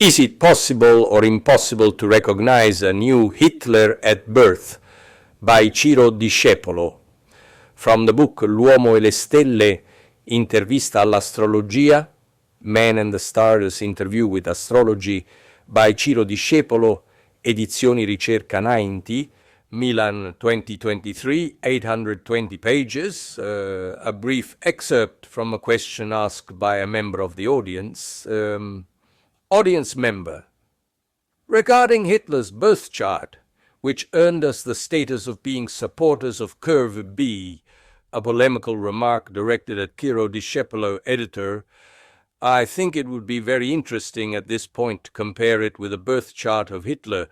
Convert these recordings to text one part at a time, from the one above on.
Is it possible or impossible to recognize a new Hitler at birth? By Ciro Discepolo. From the book L'uomo e le stelle, intervista all'astrologia, Man and the Stars Interview with Astrology, by Ciro Discepolo, edizioni Ricerca 90, Milan 2023, 820 pages, a brief excerpt from a question asked by a member of the audience. Audience member, regarding Hitler's birth chart, which earned us the status of being supporters of Curve B, a polemical remark directed at Ciro Discepolo, editor, I think it would be very interesting at this point to compare it with a birth chart of Hitler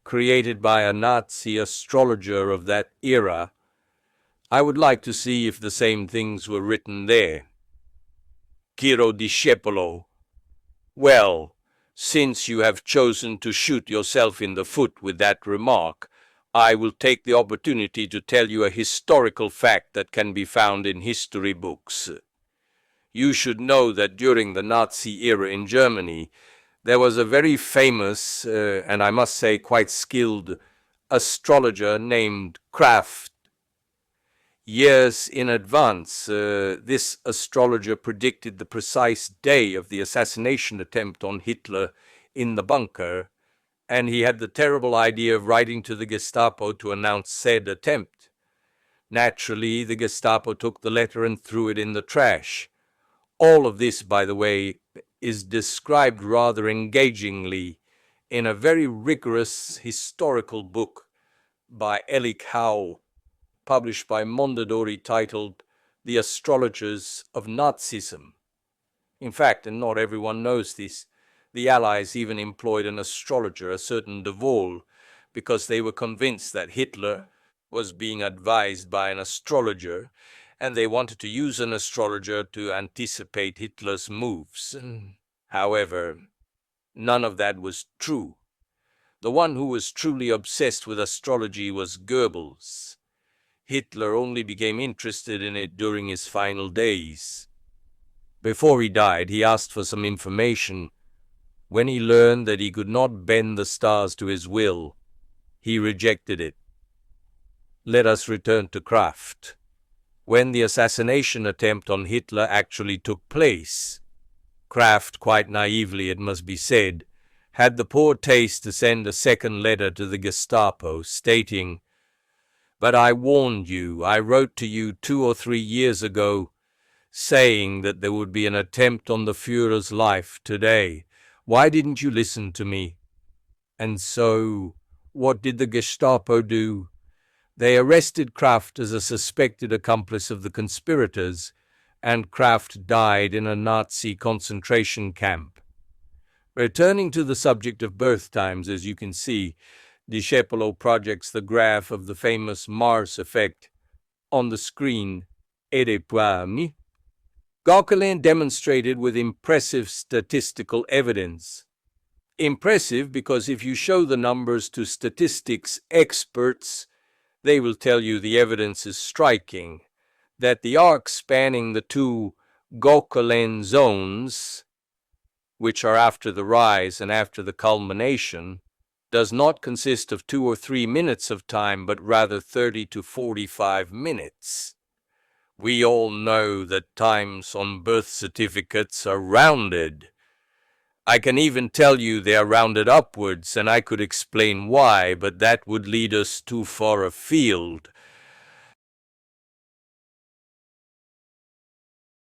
created by a Nazi astrologer of that era. I would like to see if the same things were written there. Ciro Discepolo, well, since you have chosen to shoot yourself in the foot with that remark, I will take the opportunity to tell you a historical fact that can be found in history books. You should know that during the Nazi era in Germany, there was a very famous, and I must say quite skilled, astrologer named Kraft. Years in advance, this astrologer predicted the precise day of the assassination attempt on Hitler in the bunker, and he had the terrible idea of writing to the Gestapo to announce said attempt. Naturally, the Gestapo took the letter and threw it in the trash. All of this, by the way, is described rather engagingly in a very rigorous historical book by Elik Howe, published by Mondadori, titled The Astrologers of Nazism. In fact, and not everyone knows this, the Allies even employed an astrologer, a certain de Vol, because they were convinced that Hitler was being advised by an astrologer, and they wanted to use an astrologer to anticipate Hitler's moves. However, none of that was true. The one who was truly obsessed with astrology was Goebbels. Hitler only became interested in it during his final days. Before he died, he asked for some information. When he learned that he could not bend the stars to his will, he rejected it. Let us return to Kraft. When the assassination attempt on Hitler actually took place, Kraft, quite naively it must be said, had the poor taste to send a second letter to the Gestapo stating, "But I warned you, I wrote to you 2 or 3 years ago, saying that there would be an attempt on the Führer's life today. Why didn't you listen to me?" And so, what did the Gestapo do? They arrested Kraft as a suspected accomplice of the conspirators, and Kraft died in a Nazi concentration camp. Returning to the subject of birth times, as you can see, Discepolo projects the graph of the famous Mars effect on the screen. Gauquelin demonstrated with impressive statistical evidence. Impressive because if you show the numbers to statistics experts, they will tell you the evidence is striking, that the arc spanning the two Gauquelin zones, which are after the rise and after the culmination, does not consist of 2 or 3 minutes of time, but rather 30 to 45 minutes. We all know that times on birth certificates are rounded. I can even tell you they are rounded upwards, and I could explain why, but that would lead us too far afield.